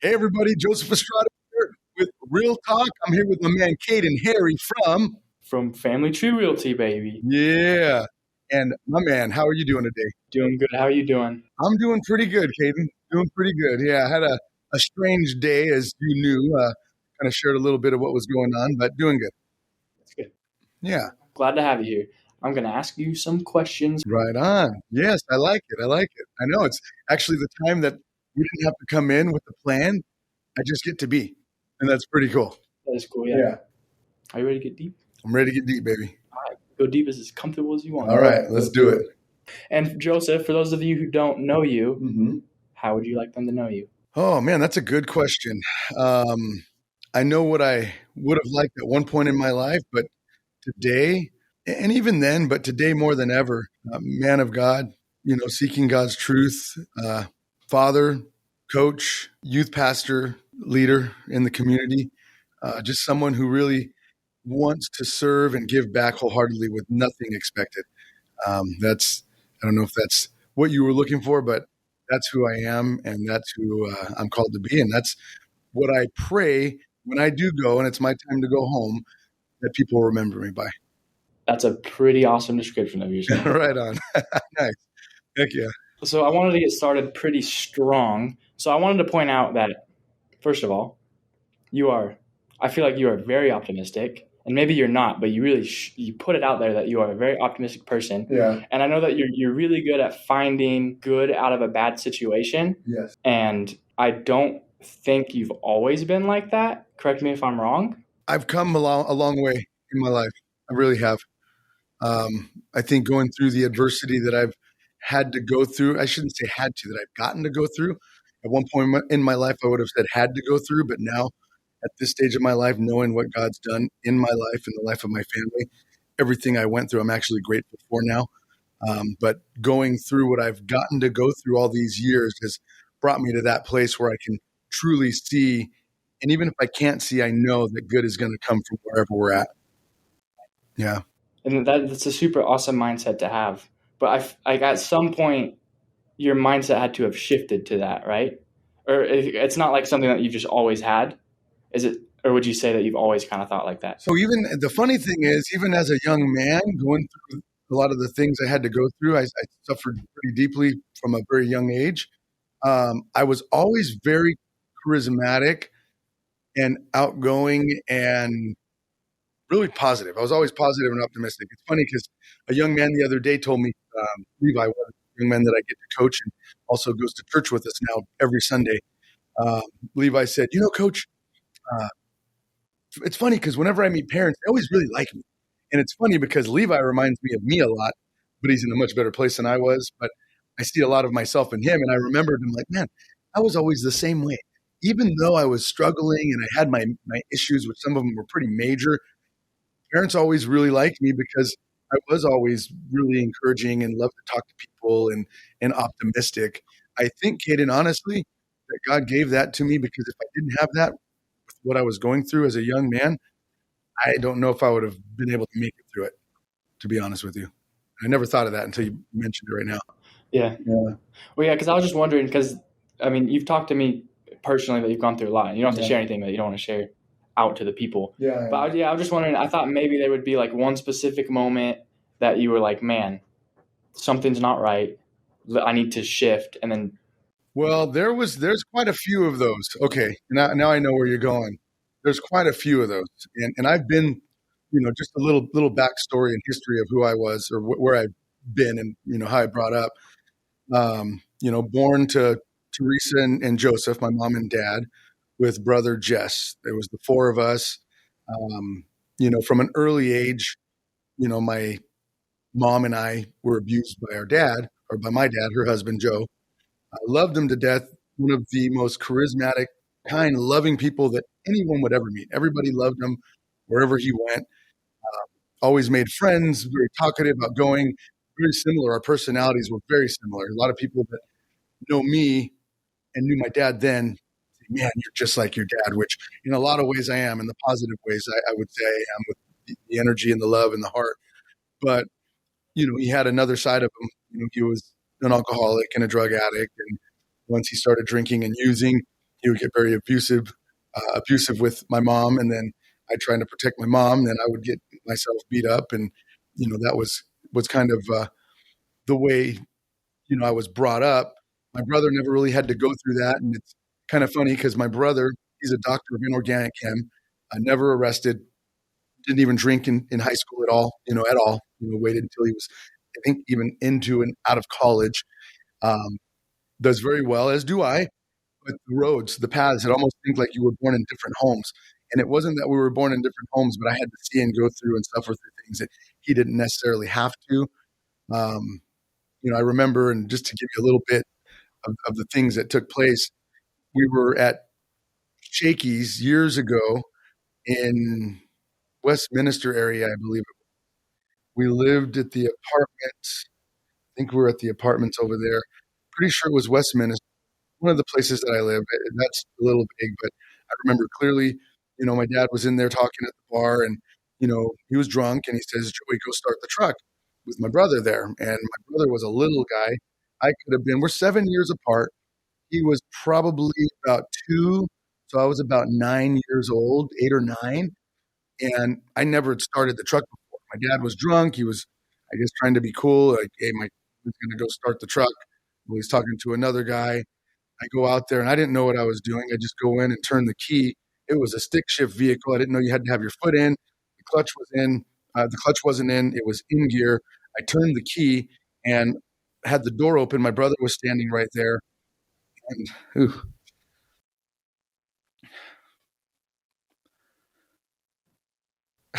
Hey, everybody, Joseph Estrada here with Real Talk. I'm here with my man, Kate and Harry from Family Tree Realty, baby. Yeah. And my man, how are you doing today? Doing good. How are you doing? I'm doing pretty good, Caden. Doing pretty good. Yeah, I had a strange day, as you knew. Kind of shared a little bit of what was going on, but doing good. That's good. Yeah. Glad to have you here. I'm going to ask you some questions. Right on. Yes, I like it. I like it. I know it's actually the time that we didn't have to come in with a plan. I just get to be. And that's pretty cool. That is cool, yeah. Are you ready to get deep? I'm ready to get deep, baby. All right. Go deep as comfortable as you want. All right, let's do it. And Joseph, for those of you who don't know you, how would you like them to know you? Oh, man, that's a good question. I know what I would have liked at one point in my life, but today, and even then, but today more than ever, man of God, seeking God's truth, father, coach, youth pastor, leader in the community, just someone who really wants to serve and give back wholeheartedly with nothing expected. I don't know if that's what you were looking for, but that's who I am, and that's who I'm called to be, and that's what I pray when I do go, and it's my time to go home, that people remember me by. That's a pretty awesome description of yourself. Right on. Nice. Heck yeah. So I wanted to get started pretty strong. So I wanted to point out that, first of all, I feel like you are very optimistic. And maybe you're not, but you really you put it out there that you are a very optimistic person. Yeah. And I know that you're really good at finding good out of a bad situation. Yes. And I don't think you've always been like that. Correct me if I'm wrong. I've come a long way in my life. I really have. I think going through the adversity that I've had to go through, I shouldn't say had to, that I've gotten to go through. At one point in my life, I would have said had to go through, but now at this stage of my life, knowing what God's done in my life and the life of my family, everything I went through, I'm actually grateful for now. But going through what I've gotten to go through all these years has brought me to that place where I can truly see. And even if I can't see, I know that good is going to come from wherever we're at. Yeah. And that's a super awesome mindset to have. But at some point, your mindset had to have shifted to that, right? Or it's not like something that you've just always had. Is it, or would you say that you've always kind of thought like that? So even the funny thing is, even as a young man going through a lot of the things I had to go through, I suffered pretty deeply from a very young age. I was always very charismatic and outgoing and really positive. I was always positive and optimistic. It's funny because a young man the other day told me, Levi, one of the young men that I get to coach and also goes to church with us now every Sunday. Levi said, Coach, it's funny because whenever I meet parents, they always really like me. And it's funny because Levi reminds me of me a lot, but he's in a much better place than I was. But I see a lot of myself in him. And I remembered him like, man, I was always the same way. Even though I was struggling and I had my issues, which some of them were pretty major, parents always really liked me because I was always really encouraging and loved to talk to people and optimistic. I think, Kaden, honestly, that God gave that to me because if I didn't have that, with what I was going through as a young man, I don't know if I would have been able to make it through it, to be honest with you. I never thought of that until you mentioned it right now. Yeah. Well, yeah, because I was just wondering, because, I mean, you've talked to me personally that you've gone through a lot. And you don't have to share anything that you don't want to share out to the people. Yeah. But I was just wondering, I thought maybe there would be like one specific moment that you were like, man, something's not right. I need to shift. And then. Well, there's quite a few of those. Okay. Now I know where you're going. There's quite a few of those. And I've been, just a little backstory and history of who I was or where I've been and, how I brought up, born to Teresa and Joseph, my mom and dad, with brother Jess. There was the four of us. From an early age, my mom and I were abused by our dad, or by my dad, her husband, Joe. I loved him to death. One of the most charismatic, kind, loving people that anyone would ever meet. Everybody loved him wherever he went. Always made friends, very talkative, outgoing, very similar. Our personalities were very similar. A lot of people that know me and knew my dad then, man, you're just like your dad, which in a lot of ways I am. In the positive ways, I would say I am, with the energy and the love and the heart. But, he had another side of him. He was an alcoholic and a drug addict. And once he started drinking and using, he would get very abusive with my mom, and then I trying to protect my mom, then I would get myself beat up, and that was kind of the way I was brought up. My brother never really had to go through that, and it's kind of funny because my brother, he's a doctor of inorganic chem, never arrested, didn't even drink in high school at all, at all. Waited until he was, I think, even into and out of college. Um, does very well, as do I. But the roads, the paths, it almost seemed like you were born in different homes. And it wasn't that we were born in different homes, but I had to see and go through and suffer through things that he didn't necessarily have to. Um, I remember, and just to give you a little bit of the things that took place, we were at Shakey's years ago in Westminster area, I believe. We lived at the apartments. I think we were at the apartments over there. Pretty sure it was Westminster, one of the places that I live. That's a little big, but I remember clearly, my dad was in there talking at the bar, and, he was drunk, and he says, "Joey, go start the truck," with my brother there. And my brother was a little guy. We're 7 years apart. He was probably about two. So I was about 9 years old, 8 or 9. And I never had started the truck before. My dad was drunk. He was, I guess, trying to be cool. Like, hey, he's going to go start the truck. Well, he's talking to another guy. I go out there and I didn't know what I was doing. I just go in and turn the key. It was a stick shift vehicle. I didn't know you had to have your foot in. The clutch was in. The clutch wasn't in. It was in gear. I turned the key and had the door open. My brother was standing right there. And, ooh.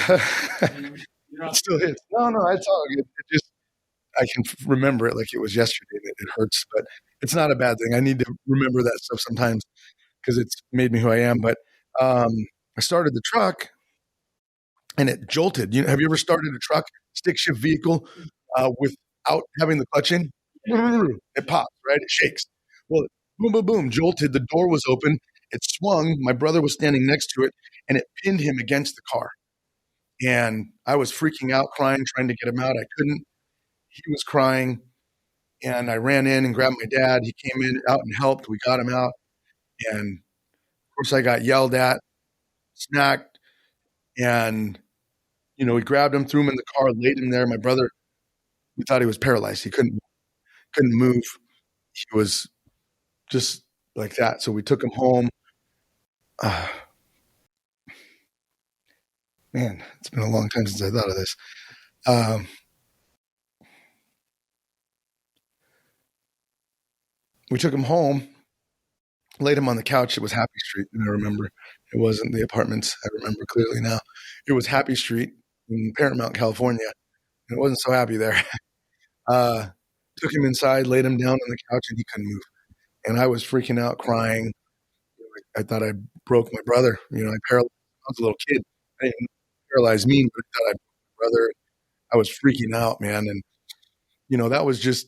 It still hits. No, no, it's all good. It just, I can remember it like it was yesterday. It hurts, but it's not a bad thing. I need to remember that stuff sometimes because it's made me who I am. But um, I started the truck and it jolted. Have you ever started a truck, stick shift vehicle, without having the clutch in? It pops, right? It shakes. Well, boom, boom, boom, jolted. The door was open. It swung. My brother was standing next to it, and it pinned him against the car. And I was freaking out, crying, trying to get him out. I couldn't. He was crying, and I ran in and grabbed my dad. He came in out and helped. We got him out, and of course, I got yelled at, smacked, and we grabbed him, threw him in the car, laid him there. My brother, we thought he was paralyzed. He couldn't move. He was just like that. So we took him home. Uh, Man, it's been a long time since I thought of this. Um, we took him home, laid him on the couch. It was Happy Street, and I remember it wasn't the apartments. I remember clearly now. It was Happy Street in Paramount, California. And it wasn't so happy there. Uh, Took him inside, laid him down on the couch, and he couldn't move. And I was freaking out, crying. I thought I broke my brother. I was a little kid. I didn't paralyze me, but I thought I broke my brother. I was freaking out, man. And, that was just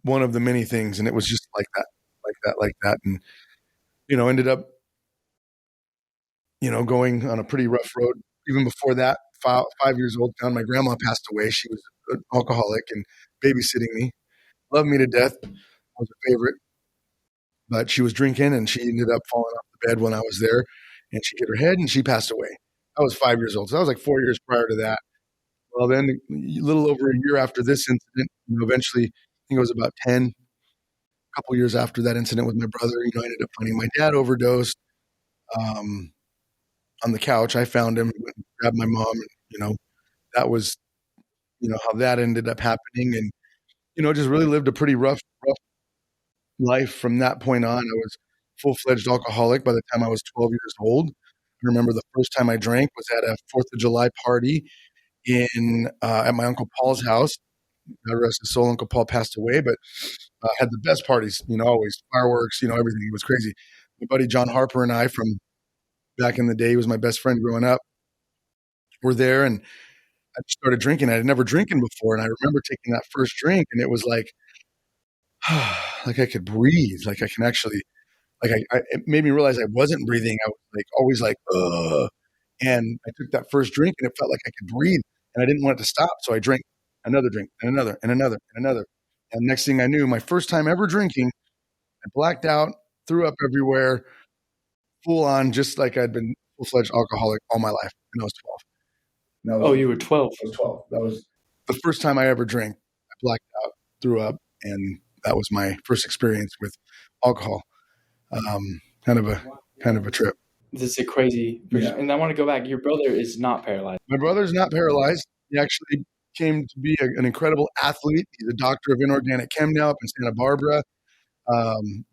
one of the many things. And it was just like that, like that, like that. And, ended up, going on a pretty rough road. Even before that, 5 years old, found my grandma passed away. She was an alcoholic and babysitting me. Loved me to death. I was a favorite. But she was drinking and she ended up falling off the bed when I was there. And she hit her head and she passed away. I was 5 years old. So that was like 4 years prior to that. Well, then a little over a year after this incident, eventually, I think it was about 10, a couple years after that incident with my brother, I ended up finding my dad overdosed um, on the couch. I found him, grabbed my mom, and, that was, how that ended up happening. And, just really lived a pretty rough life from that point on. I was full-fledged alcoholic by the time I was 12 years old. I remember the first time I drank was at a 4th of July party at my Uncle Paul's house. God rest his soul, Uncle Paul passed away, but had the best parties, always fireworks, everything. It was crazy. My buddy John Harper and I from back in the day, he was my best friend growing up, were there, and I started drinking. I had never drinking before, and I remember taking that first drink, and it was like, like I could breathe, like I can actually, like it made me realize I wasn't breathing. I was like always like, ugh. And I took that first drink, and it felt like I could breathe, and I didn't want it to stop, so I drank another drink, and another, and another, and another. And next thing I knew, my first time ever drinking, I blacked out threw up everywhere, full on, just like I'd been full-fledged alcoholic all my life, and I was 12. And that was Oh, the you were 12. I was 12. That was the first time I ever drank. I blacked out, threw up, and that was my first experience with alcohol. Kind of a trip. This is a crazy. Yeah. And I want to go back. Your brother is not paralyzed. My brother's not paralyzed. He actually came to be an incredible athlete. He's a doctor of inorganic chem now up in Santa Barbara,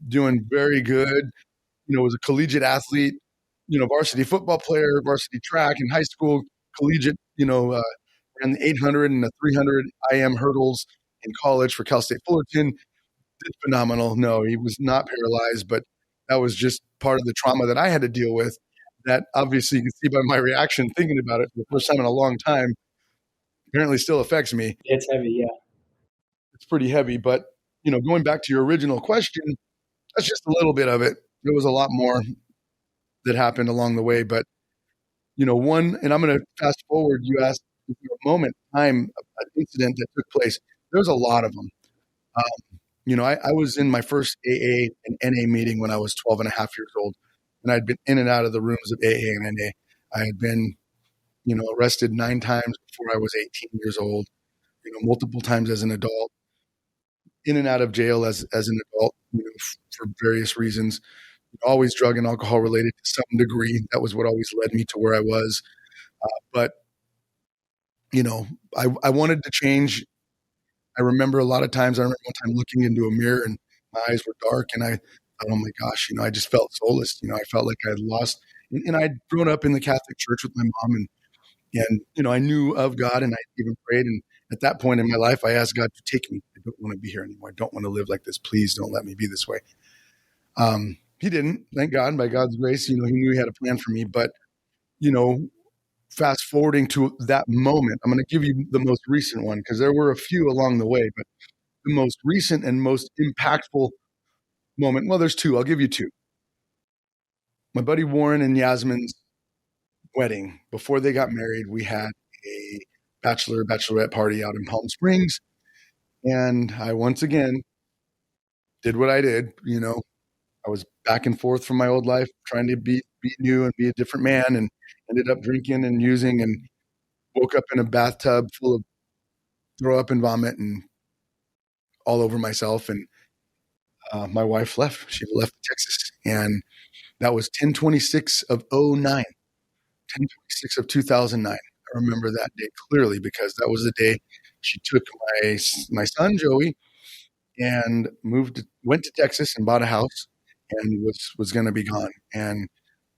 doing very good. Was a collegiate athlete, varsity football player, varsity track in high school, collegiate, ran the 800 and the 300 IM hurdles in college for Cal State Fullerton. Did phenomenal. No, he was not paralyzed, but that was just part of the trauma that I had to deal with. That obviously you can see by my reaction thinking about it for the first time in a long time, apparently still affects me. It's heavy, yeah. It's pretty heavy, but going back to your original question, that's just a little bit of it. There was a lot more that happened along the way, but one, and I'm going to fast forward. You asked a moment, time, an incident that took place. There's a lot of them. I was in my first AA and NA meeting when I was 12 and a half years old, and I'd been in and out of the rooms of AA and NA. I had been, arrested 9 times before I was 18 years old, multiple times as an adult, in and out of jail as an adult, for various reasons, always drug and alcohol related to some degree. That was what always led me to where I was. But I wanted to change. I remember a lot of times, I remember one time looking into a mirror and my eyes were dark and I thought, oh my gosh, I just felt soulless. I felt like I had lost, and I'd grown up in the Catholic Church with my mom, and I knew of God, and I even prayed. And at that point in my life, I asked God to take me. I don't want to be here anymore. I don't want to live like this. Please don't let me be this way. He didn't, thank God. By God's grace, he knew he had a plan for me. But, fast forwarding to that moment, I'm going to give you the most recent one because there were a few along the way, but the most recent and most impactful moment, well, there's 2. I'll give you 2. My buddy Warren and Yasmin's wedding. Before they got married, we had a bachelorette party out in Palm Springs. And I once again did what I did. I was back and forth from my old life, trying to be new and be a different man, and ended up drinking and using, and woke up in a bathtub full of throw up and vomit and all over myself. And my wife left. She left Texas. And that was 10/26 of 09, 10/26 of 2009. I remember that day clearly because that was the day she took my son, Joey, and went to Texas and bought a house and was going to be gone. And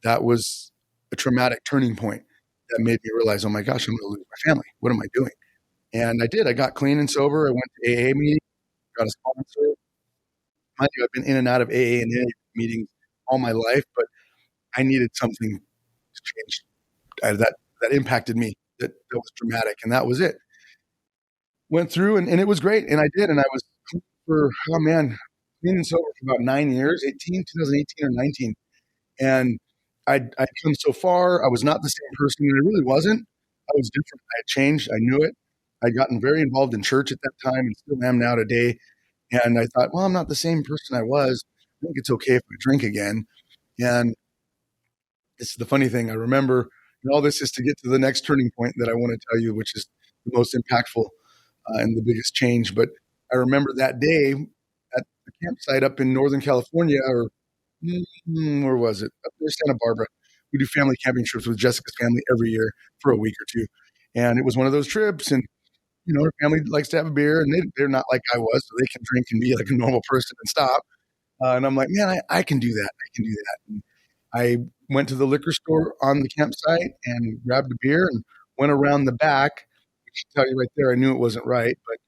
that was a traumatic turning point that made me realize, oh my gosh, I'm going to lose my family. What am I doing? And I did. I got clean and sober. I went to AA meeting, got a sponsor. Mind you, I've been in and out of AA and AA meetings all my life, but I needed something to change that impacted me. That was dramatic, and that was it. Went through, and it was great, and I did, and I was clean and sober for about 9 years, 2018 or 19, and I'd come so far. I was not the same person, and I really wasn't. I was different. I had changed. I knew it. I'd gotten very involved in church at that time, and still am now today. And I thought, well, I'm not the same person I was. I think it's okay if I drink again. And this is the funny thing. I remember, and all this is to get to the next turning point that I want to tell you, which is the most impactful and the biggest change. But I remember that day at the campsite up in Northern California, or where was it? Up near Santa Barbara. We do family camping trips with Jessica's family every year for a week or 2. And it was one of those trips. And, her family likes to have a beer, and they're not like I was, so they can drink and be like a normal person and stop. And I'm like, man, I can do that. I can do that. And I went to the liquor store on the campsite and grabbed a beer and went around the back. I should tell you right there, I knew it wasn't right, but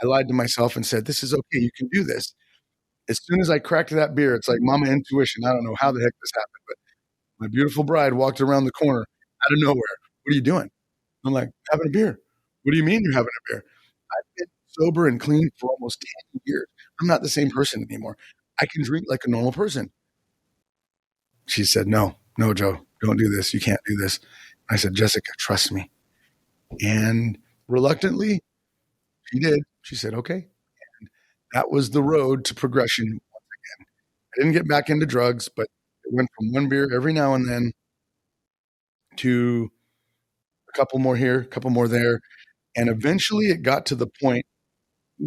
I lied to myself and said, this is okay. You can do this. As soon as I cracked that beer, it's like mama intuition. I don't know how the heck this happened, but my beautiful bride walked around the corner out of nowhere. What are you doing? I'm like, having a beer. What do you mean you're having a beer? I've been sober and clean for almost 10 years. I'm not the same person anymore. I can drink like a normal person. She said, no, Joe, don't do this. You can't do this. I said, Jessica, trust me. And reluctantly, she did. She said, okay. And that was the road to progression once again. I didn't get back into drugs, but it went from one beer every now and then to a couple more here, a couple more there. And eventually it got to the point,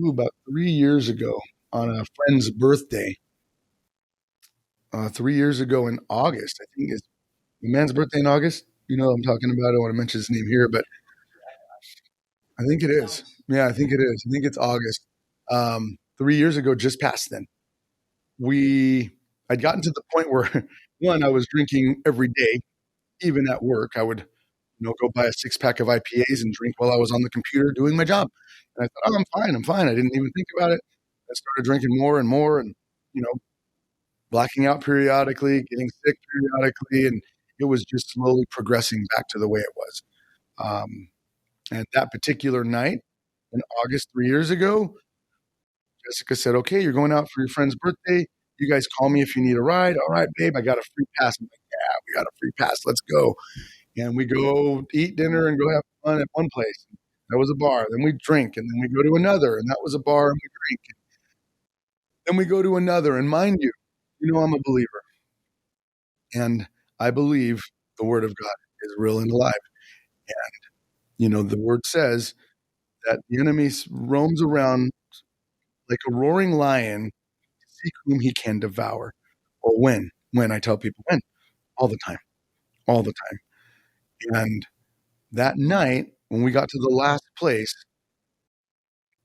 about 3 years ago on a friend's birthday, 3 years ago in August. I think it's the man's birthday in August. You know what I'm talking about. I don't want to mention his name here, but I think it is. Yeah, I think it is. I think it's August. 3 years ago, just past then, I'd gotten to the point where one, I was drinking every day, even at work. I would, go buy a 6 pack of IPAs and drink while I was on the computer doing my job. And I thought, oh, I'm fine. I'm fine. I didn't even think about it. I started drinking more and more, and you know, blacking out periodically, getting sick periodically, and it was just slowly progressing back to the way it was. Um, and that particular night in August 3 years ago, Jessica said, "Okay, you're going out for your friend's birthday. You guys call me if you need a ride." "All right, babe, I got a free pass." I'm like, "Yeah, we got a free pass. Let's go." And we go eat dinner and go have fun at one place. That was a bar. Then we drink, and then we go to another, and that was a bar, and we drink. Then we go to another, and mind you, I'm a believer, and I believe the Word of God is real and alive. And the Word says that the enemy roams around like a roaring lion to seek whom he can devour. Well, when I tell people when, all the time, all the time. And that night, when we got to the last place,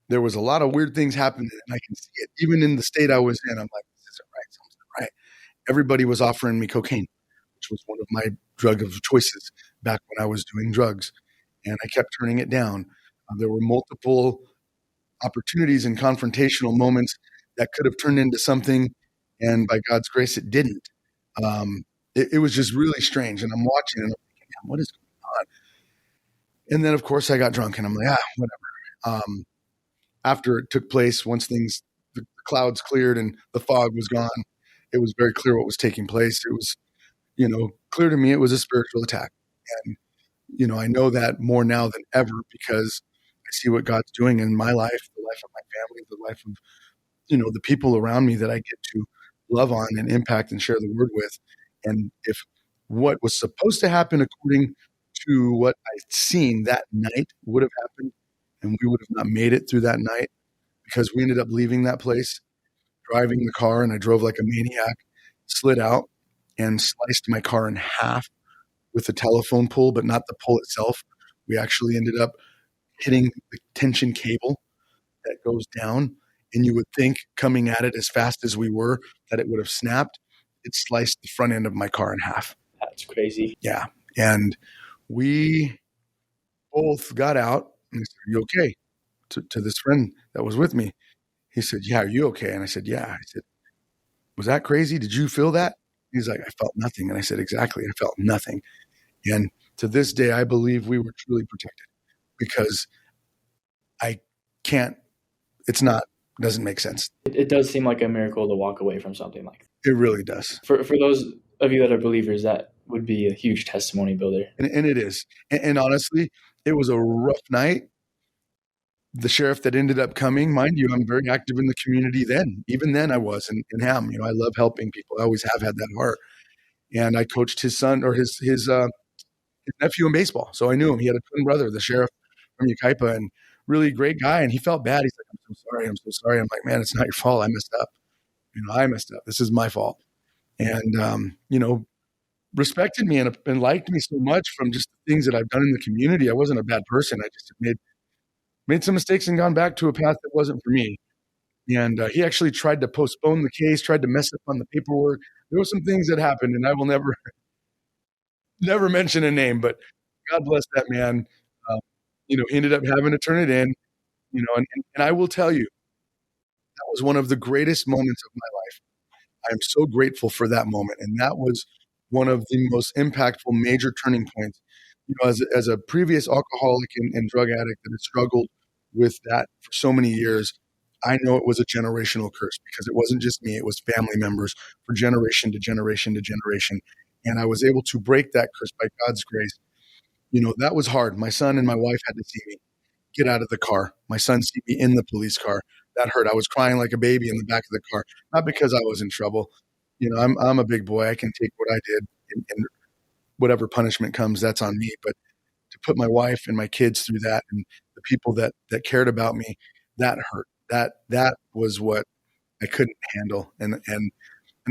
there was a lot of weird things happening, and I can see it. Even in the state I was in, I'm like, this isn't right, something's not right. Everybody was offering me cocaine, which was one of my drug of choices back when I was doing drugs, and I kept turning it down. There were multiple opportunities and confrontational moments that could have turned into something, and by God's grace, it didn't. It was just really strange, and I'm watching, and I'm thinking, man, what is going on? And then, of course, I got drunk, and I'm like, whatever. After it took place, once the clouds cleared and the fog was gone, it was very clear what was taking place. It was, clear to me it was a spiritual attack. And, I know that more now than ever because I see what God's doing in my life, the life of my family, the life of, the people around me that I get to love on and impact and share the word with. And if what was supposed to happen according to what I'd seen that night would have happened, and we would have not made it through that night because we ended up leaving that place, driving the car, and I drove like a maniac, slid out and sliced my car in half with the telephone pole, but not the pole itself. We actually ended up hitting the tension cable that goes down, and you would think coming at it as fast as we were that it would have snapped. It sliced the front end of my car in half. That's crazy. Yeah. And we both got out and I said, "Are you okay?" To this friend that was with me. He said, "Yeah, are you okay?" And I said, "Yeah." I said, "Was that crazy? Did you feel that?" He's like, "I felt nothing." And I said, "Exactly. I felt nothing." And to this day, I believe we were truly protected because I can't, doesn't make sense. It does seem like a miracle to walk away from something like that. It really does. For those of you that are believers, that would be a huge testimony builder. And it is. And honestly, it was a rough night. The sheriff that ended up coming, mind you, I'm very active in the community then. Even then I was in Ham. I love helping people. I always have had that heart. And I coached his son or his nephew in baseball. So I knew him. He had a twin brother, the sheriff from Yucaipa, and really great guy. And he felt bad. He's like, I'm so sorry. I'm so sorry. I'm like, man, it's not your fault. I messed up. I messed up. This is my fault. And, respected me and liked me so much from just the things that I've done in the community. I wasn't a bad person. I just made some mistakes and gone back to a path that wasn't for me. And he actually tried to postpone the case, tried to mess up on the paperwork. There were some things that happened, and I will never mention a name, but God bless that man. He ended up having to turn it in, and I will tell you, that was one of the greatest moments of my life. I am so grateful for that moment. And that was one of the most impactful major turning points. As a previous alcoholic and drug addict that had struggled with that for so many years, I know it was a generational curse because it wasn't just me, it was family members for generation to generation to generation. And I was able to break that curse by God's grace. That was hard. My son and my wife had to see me get out of the car. My son see me in the police car. That hurt. I was crying like a baby in the back of the car, not because I was in trouble, I'm a big boy. I can take what I did, and whatever punishment comes, that's on me. But to put my wife and my kids through that, and the people that cared about me, that hurt. That was what I couldn't handle, and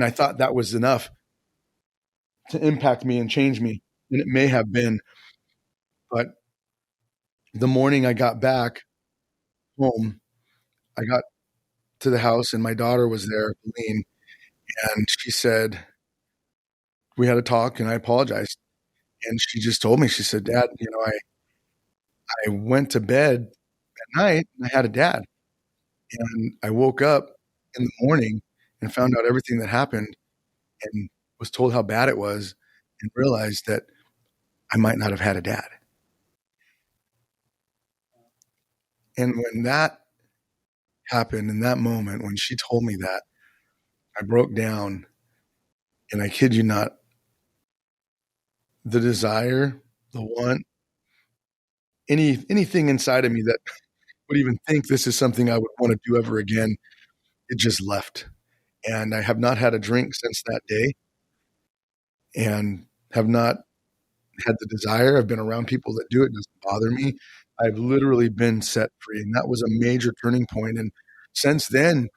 I thought that was enough to impact me and change me, and it may have been. But the morning I got back home, I got to the house, and my daughter was there, Lean, and she said, we had a talk, and I apologized. And she just told me, she said, Dad, I went to bed at night and I had a dad. And I woke up in the morning and found out everything that happened and was told how bad it was and realized that I might not have had a dad. And when that happened, in that moment, when she told me that, I broke down, and I kid you not, the desire, the want, anything inside of me that would even think this is something I would want to do ever again, it just left. And I have not had a drink since that day, and have not had the desire. I've been around people that do it. It doesn't bother me. I've literally been set free. And that was a major turning point. And since then,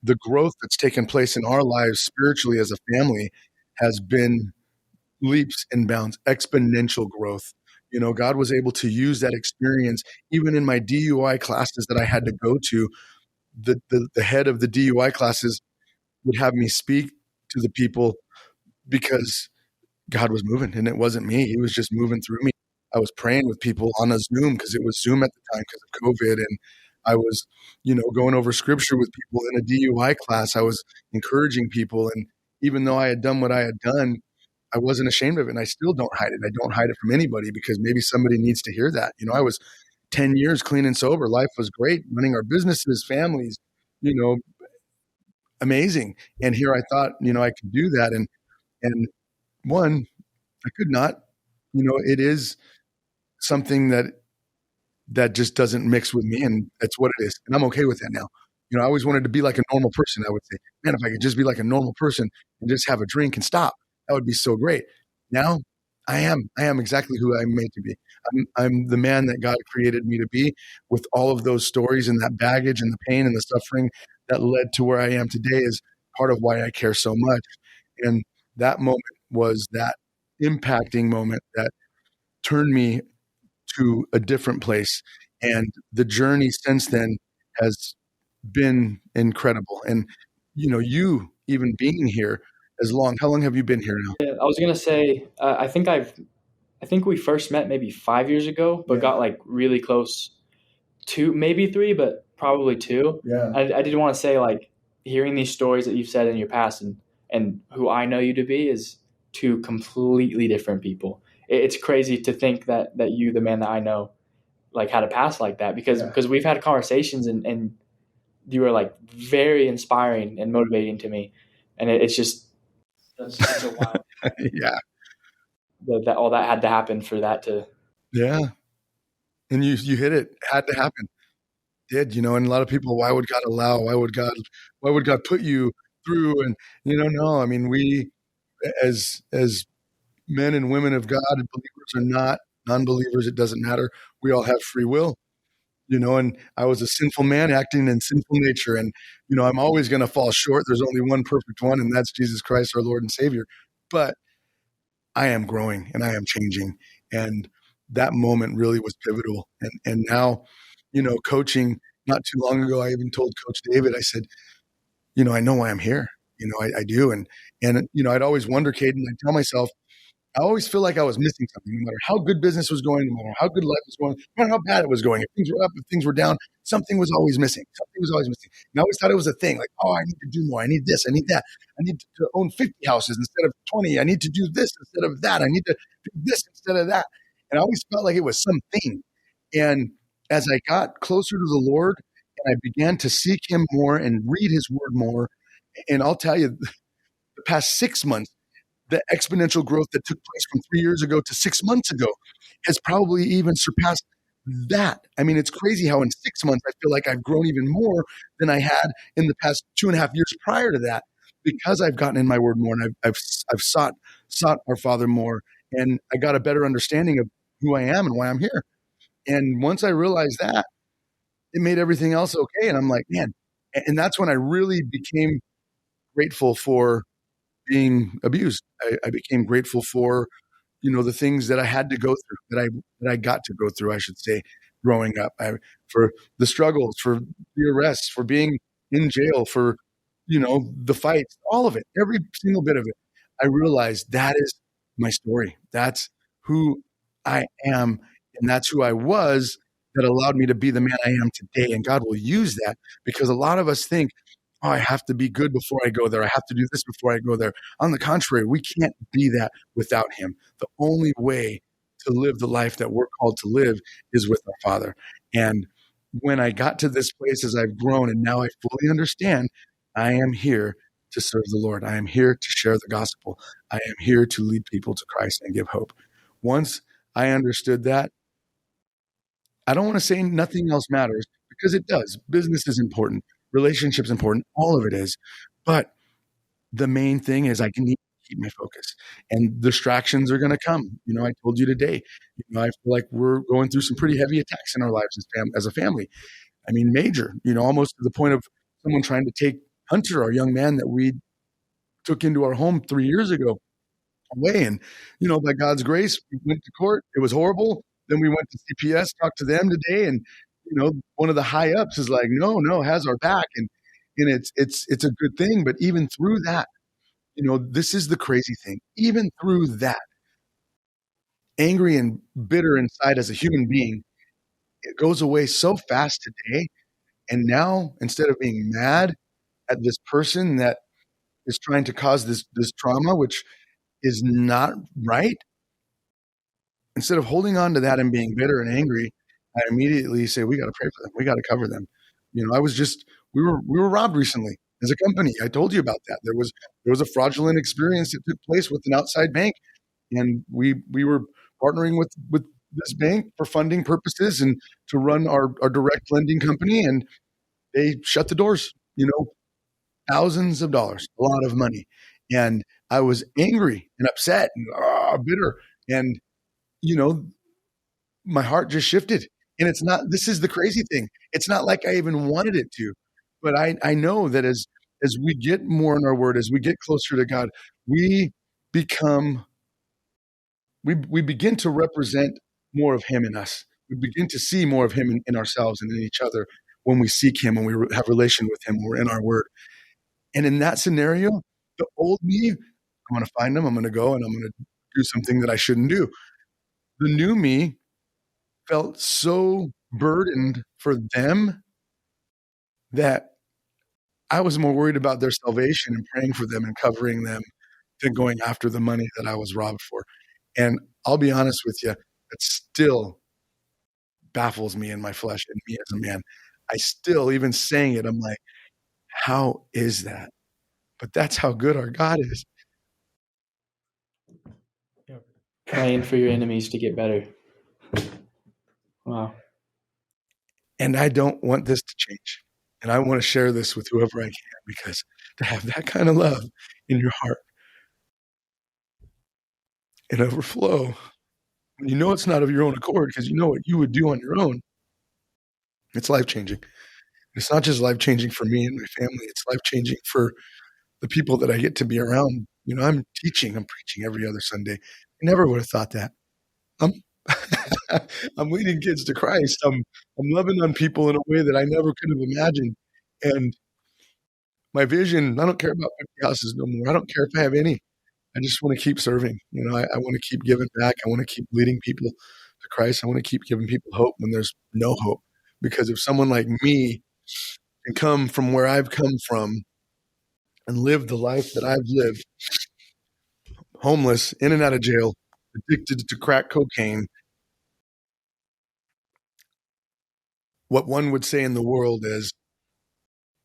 the growth that's taken place in our lives spiritually as a family has been leaps and bounds, exponential growth. God was able to use that experience, even in my DUI classes that I had to go to. The head of the DUI classes would have me speak to the people because God was moving, and it wasn't me. He was just moving through me. I was praying with people on a Zoom, because it was Zoom at the time because of COVID. And I was, going over scripture with people in a DUI class. I was encouraging people. And even though I had done what I had done, I wasn't ashamed of it. And I still don't hide it. I don't hide it from anybody, because maybe somebody needs to hear that. I was 10 years clean and sober. Life was great, running our businesses, families, you know, amazing. And here I thought, I could do that. And one, I could not. It is something that just doesn't mix with me, and that's what it is. And I'm okay with that now. I always wanted to be like a normal person. I would say, man, if I could just be like a normal person and just have a drink and stop, that would be so great. Now I am exactly who I'm made to be. I'm the man that God created me to be, with all of those stories and that baggage and the pain and the suffering that led to where I am today is part of why I care so much. And that moment was that impacting moment that turned me to a different place. And the journey since then has been incredible. And, you even being here how long have you been here now? Yeah, I was gonna say, I think we first met maybe 5 years ago, but Yeah. got like really close, 2, maybe 3, but probably 2. Yeah. I did want to say, like, hearing these stories that you've said in your past, and who I know you to be, is two completely different people. It's crazy to think that you, the man that I know, like, had a past like that, because Yeah. because we've had conversations, and you were like very inspiring and motivating to me, and it's just such a wild Yeah. that all that had to happen for that to. Yeah. And you hit it. Had to happen. Did, and a lot of people, why would God put you through? And, no, I mean, we, as men and women of God, believers or not, non-believers, it doesn't matter. We all have free will, and I was a sinful man acting in sinful nature. And, I'm always going to fall short. There's only one perfect one, and that's Jesus Christ, our Lord and Savior. But I am growing and I am changing. And that moment really was pivotal. And now, coaching, not too long ago, I even told Coach David, I said, I know why I'm here. I do. And, I'd always wonder, Caden, I'd tell myself, I always feel like I was missing something, no matter how good business was going, no matter how good life was going, no matter how bad it was going. If things were up, if things were down, something was always missing. Something was always missing. And I always thought it was a thing, like, oh, I need to do more. I need this. I need that. I need to own 50 houses instead of 20. I need to do this instead of that. I need to do this instead of that. And I always felt like it was something. And as I got closer to the Lord and I began to seek Him more and read His Word more, and I'll tell you, the past 6 months, the exponential growth that took place from 3 years ago to 6 months ago has probably even surpassed that. I mean, it's crazy how in 6 months I feel like I've grown even more than I had in the past 2.5 years prior to that. because I've gotten in my word more, and I've sought our Father more, and I got a better understanding of who I am and why I'm here. And once I realized that, it made everything else okay. And I'm like, man, and that's when I really became grateful for being abused. I became grateful for, the things that I had to go through, that I got to go through, I should say, growing up. For the struggles, for the arrests, for being in jail, for the fights, all of it, every single bit of it. I realized that is my story. That's who I am, and that's who I was. That allowed me to be the man I am today. And God will use that, because a lot of us think, oh, I have to be good before I go there. I have to do this before I go there. On the contrary, we can't be that without Him. The only way to live the life that we're called to live is with our Father. And when I got to this place, as I've grown and now I fully understand, I am here to serve the Lord. I am here to share the gospel. I am here to lead people to Christ and give hope. Once I understood that, I don't want to say nothing else matters, because it does. Business is important. Relationships important. All of it is. But the main thing is I can need to keep my focus, and distractions are going to come. I told you today, I feel like we're going through some pretty heavy attacks in our lives as a family. I mean, major, almost to the point of someone trying to take Hunter, our young man that we took into our home 3 years ago, away. And, by God's grace, we went to court. It was horrible. Then we went to CPS, talked to them today. And, one of the high ups is like, no, has our back. And it's a good thing. But even through that, this is the crazy thing. Even through that, angry and bitter inside as a human being, it goes away so fast today. And now, instead of being mad at this person that is trying to cause this trauma, which is not right, instead of holding on to that and being bitter and angry, I immediately say, we got to pray for them. We got to cover them. We were robbed recently as a company. I told you about that. There was a fraudulent experience that took place with an outside bank, and we were partnering with this bank for funding purposes and to run our direct lending company, and they shut the doors. Thousands of dollars, a lot of money, and I was angry and upset and bitter, and you know my heart just shifted. And it's not, this is the crazy thing. It's not like I even wanted it to, but I know that as we get more in our word, as we get closer to God, we become, we begin to represent more of Him in us. We begin to see more of Him in ourselves and in each other when we seek Him, when we have relation with Him, when we're in our word. And in that scenario, the old me, I'm going to find Him, I'm going to go and I'm going to do something that I shouldn't do. The new me felt so burdened for them that I was more worried about their salvation and praying for them and covering them than going after the money that I was robbed for. And I'll be honest with you, it still baffles me in my flesh and me as a man. I still, even saying it, I'm like, how is that? But that's how good our God is. Praying for your enemies to get better. Wow. And I don't want this to change. And I want to share this with whoever I can, because to have that kind of love in your heart and overflow, when you know it's not of your own accord, because you know what you would do on your own, it's life-changing. It's not just life-changing for me and my family. It's life-changing for the people that I get to be around. I'm teaching, I'm preaching every other Sunday. I never would have thought that. I'm I'm leading kids to Christ. I'm loving on people in a way that I never could have imagined. And my vision, I don't care about 50 houses no more. I don't care if I have any. I just want to keep serving. I want to keep giving back. I want to keep leading people to Christ. I want to keep giving people hope when there's no hope. Because if someone like me can come from where I've come from and live the life that I've lived, homeless, in and out of jail, addicted to crack cocaine, what one would say in the world is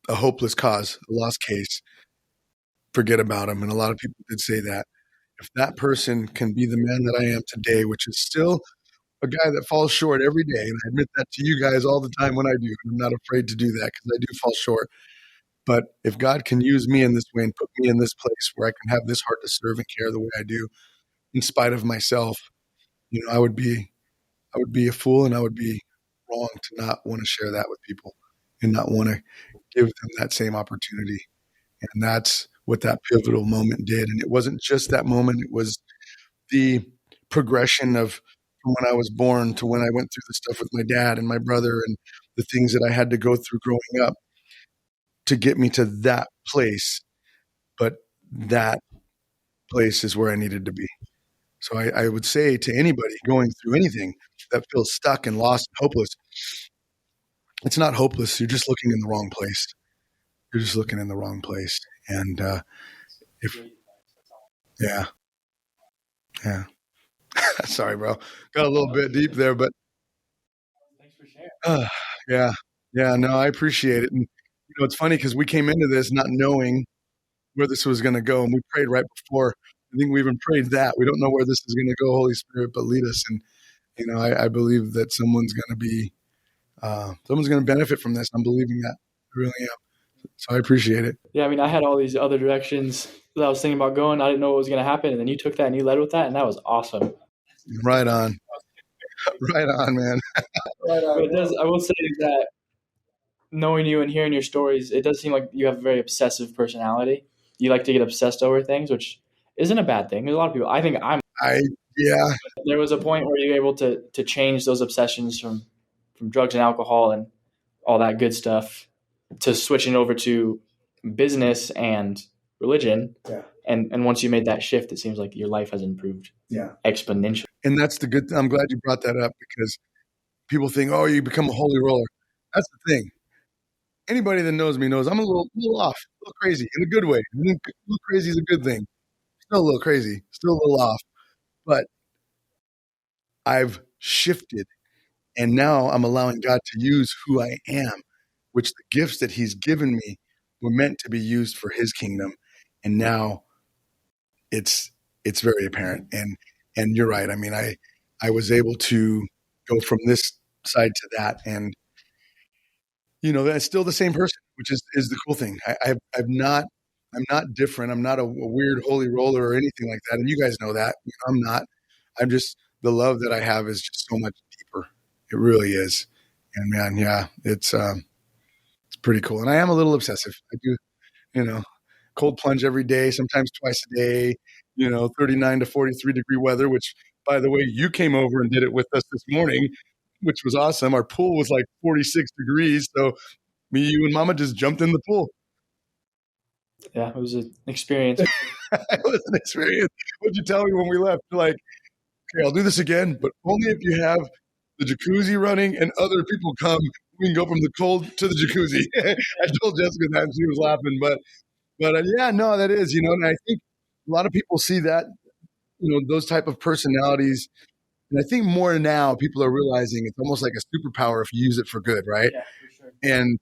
a hopeless cause, a lost case, forget about him. And a lot of people did say that. If that person can be the man that I am today, which is still a guy that falls short every day, and I admit that to you guys all the time when I do, and I'm not afraid to do that because I do fall short. But if God can use me in this way and put me in this place where I can have this heart to serve and care the way I do, in spite of myself, I would be a fool and I would be wrong to not want to share that with people and not want to give them that same opportunity. And that's what that pivotal moment did. And it wasn't just that moment, it was the progression of from when I was born to when I went through the stuff with my dad and my brother and the things that I had to go through growing up to get me to that place. But that place is where I needed to be. So I would say to anybody going through anything that feels stuck and lost and hopeless, it's not hopeless. You're just looking in the wrong place. You're just looking in the wrong place. And if, yeah, yeah. Sorry, bro. Got a little bit deep there, but Thanks for sharing. uh, yeah, yeah. No, I appreciate it. And it's funny because we came into this not knowing where this was going to go, and we prayed right before. I think we even prayed that we don't know where this is going to go, Holy Spirit, but lead us. And I believe that someone's going to benefit from this. I'm believing that. I really am. So I appreciate it. Yeah, I mean, I had all these other directions that I was thinking about going. I didn't know what was going to happen, and then you took that and you led with that, and that was awesome. Right on. Right on, man. But it does. I will say that knowing you and hearing your stories, it does seem like you have a very obsessive personality. You like to get obsessed over things, which isn't a bad thing. There's a lot of people. I think Yeah. there was a point where you were able to change those obsessions from drugs and alcohol and all that good stuff to switching over to business and religion. Yeah. And once you made that shift, it seems like your life has improved exponentially. And that's the good. I'm glad you brought that up because people think, oh, you become a holy roller. That's the thing. Anybody that knows me knows I'm a little off, a little crazy in a good way. A little crazy is a good thing. Still a little crazy, still a little off, but I've shifted, and now I'm allowing God to use who I am, which the gifts that He's given me were meant to be used for His kingdom, and now it's very apparent. And you're right. I mean, I was able to go from this side to that, and that's still the same person, which is the cool thing. I'm not different. I'm not a weird holy roller or anything like that. And you guys know that. I'm not. I'm just the love that I have is just so much deeper. It really is. And man, yeah, it's pretty cool. And I am a little obsessive. I do, cold plunge every day, sometimes twice a day. 39 to 43-degree weather. Which, by the way, you came over and did it with us this morning, which was awesome. Our pool was like 46 degrees, so me, you, and Mama just jumped in the pool. Yeah, it was an experience. It was an experience. What'd you tell me when we left? You're like, okay, I'll do this again, but only if you have the jacuzzi running and other people come. We can go from the cold to the jacuzzi. I told Jessica that, and she was laughing. But yeah, no, that is, and I think a lot of people see that, those type of personalities. And I think more now people are realizing it's almost like a superpower if you use it for good, right? Yeah, for sure. And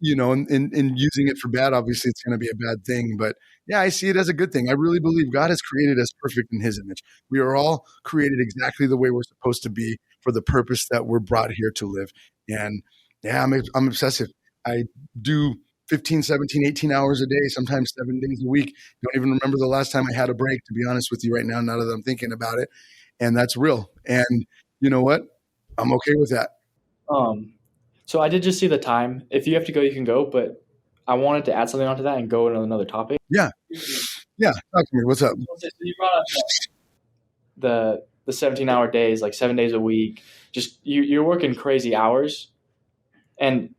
in using it for bad, obviously it's going to be a bad thing. But yeah, I see it as a good thing. I really believe God has created us perfect in His image. We are all created exactly the way we're supposed to be for the purpose that we're brought here to live. And yeah, I'm obsessive. I do 15, 17, 18 hours a day, sometimes 7 days a week. Don't even remember the last time I had a break, to be honest with you right now that I'm thinking about it. And that's real. And you know what? I'm okay with that. So I did just see the time. If you have to go, you can go. But I wanted to add something onto that and go into another topic. Yeah. Yeah. Talk to me. What's up? So you brought up the 17-hour days, like 7 days a week. Just you're working crazy hours. And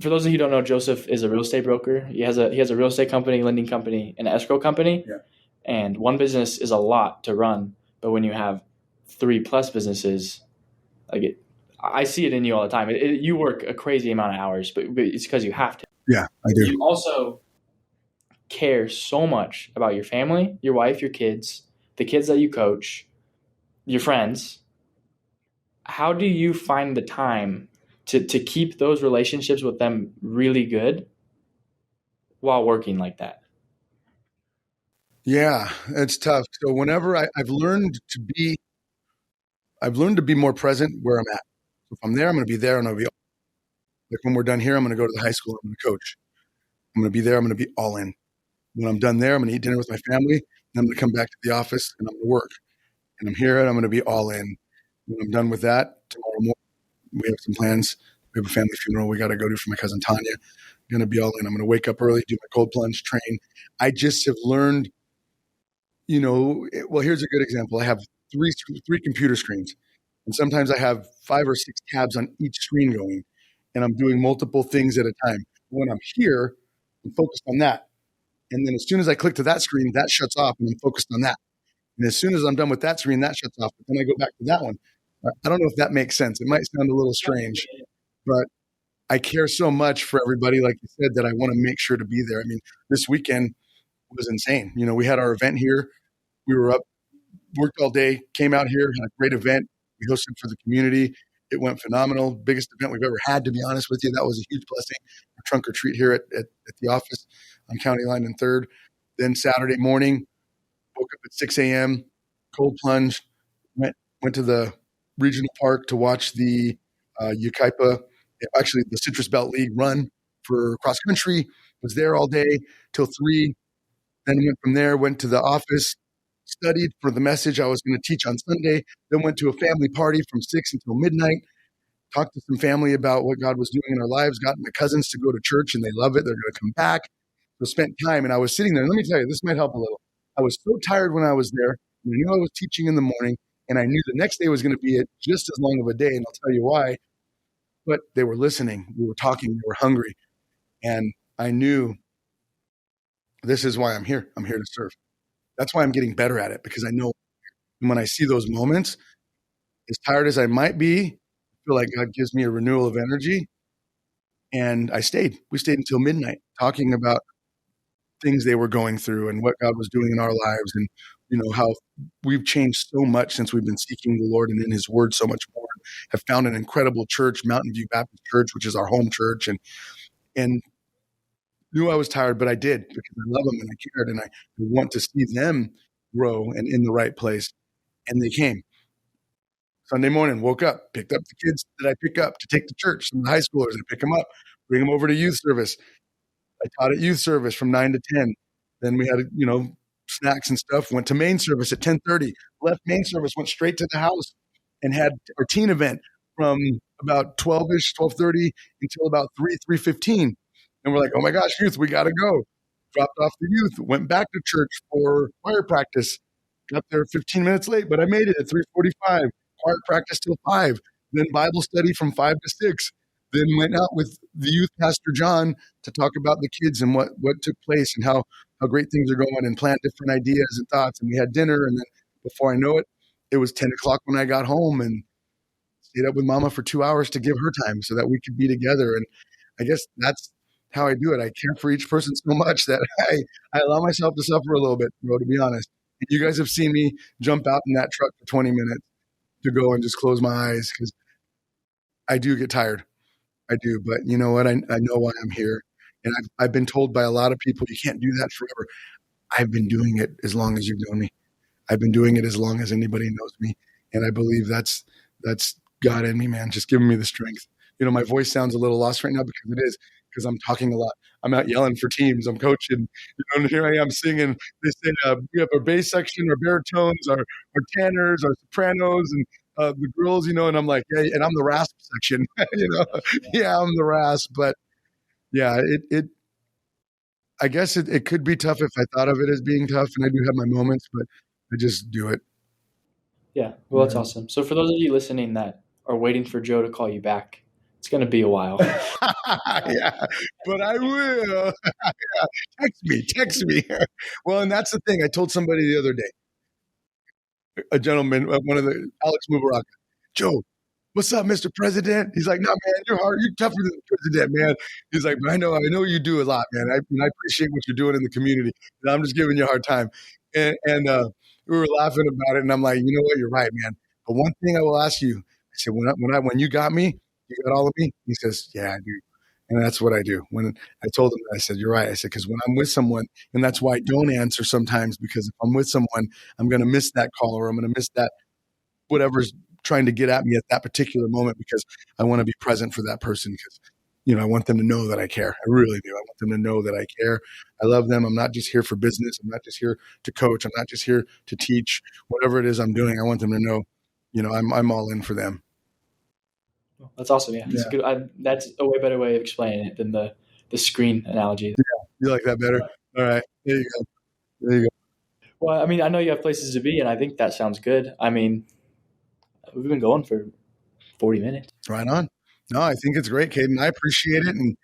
for those of you who don't know, Joseph is a real estate broker. He has a real estate company, lending company, an escrow company. Yeah. And one business is a lot to run. But when you have 3+ businesses, I see it in you all the time. You work a crazy amount of hours, but it's because you have to. Yeah, I do. You also care so much about your family, your wife, your kids, the kids that you coach, your friends. How do you find the time to keep those relationships with them really good while working like that? Yeah, it's tough. So whenever I've learned to be more present where I'm at. So if I'm there, I'm going to be there, and I'll be like when we're done here, I'm going to go to the high school. I'm going to coach. I'm going to be there. I'm going to be all in. When I'm done there, I'm going to eat dinner with my family. And I'm going to come back to the office and I'm going to work. And I'm here and I'm going to be all in. When I'm done with that, tomorrow morning, we have some plans. We have a family funeral we got to go to for my cousin Tanya. I'm going to be all in. I'm going to wake up early, do my cold plunge, train. I just have learned, well, here's a good example. I have three computer screens. And sometimes I have 5 or 6 tabs on each screen going, and I'm doing multiple things at a time. When I'm here, I'm focused on that. And then as soon as I click to that screen, that shuts off, and I'm focused on that. And as soon as I'm done with that screen, that shuts off. But then I go back to that one. I don't know if that makes sense. It might sound a little strange, but I care so much for everybody, like you said, that I want to make sure to be there. I mean, this weekend was insane. We had our event here. We were up, worked all day, came out here, had a great event. We hosted for the community. It went phenomenal. Biggest event we've ever had, to be honest with you. That was a huge blessing. A trunk or treat here at the office on County Line and 3rd. Then Saturday morning, woke up at 6 a.m., cold plunge, went to the regional park to watch the Yucaipa, actually the Citrus Belt League run for cross country. Was there all day till 3. Then went from there, went to the office, studied for the message I was going to teach on Sunday, then went to a family party from 6 until midnight, talked to some family about what God was doing in our lives, got my cousins to go to church, and they love it. They're going to come back. So spent time, and I was sitting there. Let me tell you, this might help a little. I was so tired when I was there, and I knew I was teaching in the morning, and I knew the next day was going to be just as long of a day, and I'll tell you why. But they were listening. We were talking. They were hungry. And I knew this is why I'm here. I'm here to serve. That's why I'm getting better at it, because I know when I see those moments, as tired as I might be, I feel like God gives me a renewal of energy. And I stayed. We stayed until midnight talking about things they were going through and what God was doing in our lives, and how we've changed so much since we've been seeking the Lord and in His Word so much more. Have found an incredible church, Mountain View Baptist Church, which is our home church, and knew I was tired, but I did, because I love them and I cared, and I want to see them grow and in the right place. And they came. Sunday morning, woke up, picked up the kids that I pick up to take to church. Some of the high schoolers, I pick them up, bring them over to youth service. I taught at youth service from 9 to 10. Then we had, snacks and stuff. Went to main service at 10:30. Left main service, went straight to the house and had our teen event from about 12-ish, 12:30 until about 3:15. And we're like, oh my gosh, youth, we got to go. Dropped off the youth, went back to church for choir practice. Got there 15 minutes late, but I made it at 3:45. Choir practice till 5. Then Bible study from 5 to 6. Then went out with the youth pastor John to talk about the kids and what took place and how great things are going, and plant different ideas and thoughts. And we had dinner, and then before I know it, it was 10 o'clock when I got home, and stayed up with Mama for 2 hours to give her time so that we could be together. And I guess that's how I do it. I care for each person so much that I allow myself to suffer a little bit, bro, to be honest. And you guys have seen me jump out in that truck for 20 minutes to go and just close my eyes, because I do get tired. I do. But you know what? I know why I'm here. And I've been told by a lot of people, you can't do that forever. I've been doing it as long as you've known me. I've been doing it as long as anybody knows me. And I believe that's God in me, man, just giving me the strength. My voice sounds a little lost right now, because I'm talking a lot. I'm out yelling for teams. I'm coaching. And here I am singing. They say we have our bass section, our baritones, our tenors, our sopranos, and the girls, and I'm like, yeah, and I'm the rasp section, yeah, I'm the rasp. But yeah, I guess it could be tough if I thought of it as being tough, and I do have my moments, but I just do it. Yeah, well, that's awesome. So for those of you listening that are waiting for Joe to call you back, it's going to be a while. Yeah, but I will. Yeah, text me. Well, and that's the thing. I told somebody the other day, a gentleman, one of the Alex Mubaraka, Joe, what's up, Mr. President? He's like, no, man, you're tougher than the president, man. He's like, I know you do a lot, man. I appreciate what you're doing in the community. And I'm just giving you a hard time. And we were laughing about it, and I'm like, you know what, you're right, man. But one thing I will ask you, I said, when you got me, you got all of me? He says, yeah, I do. And that's what I do. When I told him, I said, you're right. I said, because when I'm with someone, and that's why I don't answer sometimes, because if I'm with someone, I'm going to miss that call, or I'm going to miss that whatever's trying to get at me at that particular moment, because I want to be present for that person. Because I want them to know that I care. I really do. I want them to know that I care. I love them. I'm not just here for business. I'm not just here to coach. I'm not just here to teach. Whatever it is I'm doing, I want them to know, I'm all in for them. That's awesome. Yeah, that's a Yeah. good. That's a way better way of explaining it than the screen analogy. You like that better? All right. There you go. There you go. Well, I mean, I know you have places to be, and I think that sounds good. I mean, we've been going for 40 minutes. Right on. No, I think it's great, Caden. I appreciate it, and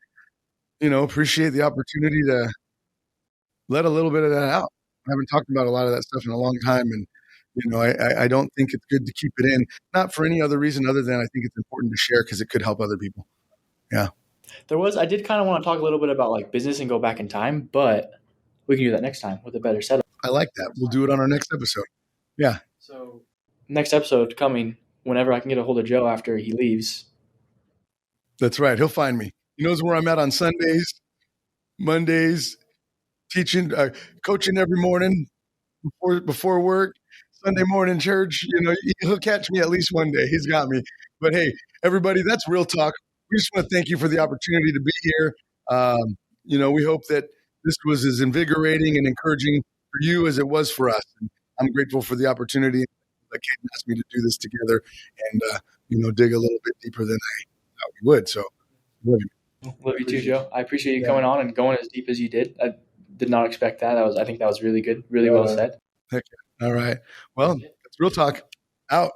appreciate the opportunity to let a little bit of that out. I haven't talked about a lot of that stuff in a long time, and I don't think it's good to keep it in, not for any other reason other than I think it's important to share because it could help other people. Yeah, I did kind of want to talk a little bit about like business and go back in time, but we can do that next time with a better setup. I like that. We'll do it on our next episode. Yeah, So, next episode coming whenever I can get a hold of Joe after he leaves. that's right. He'll find me. He knows where I'm at on Sundays, Mondays, teaching, coaching every morning before work, Sunday morning church. He'll catch me at least one day. He's got me. But hey, everybody, that's Real Talk. We just want to thank you for the opportunity to be here. We hope that this was as invigorating and encouraging for you as it was for us. And I'm grateful for the opportunity that Kaden asked me to do this together and, dig a little bit deeper than I thought we would. So, love you. Love you too, Joe. I appreciate you coming on and going as deep as you did. I did not expect that. I think that was really good, really well said. Heck yeah. All right. Well, that's Real Talk. Out.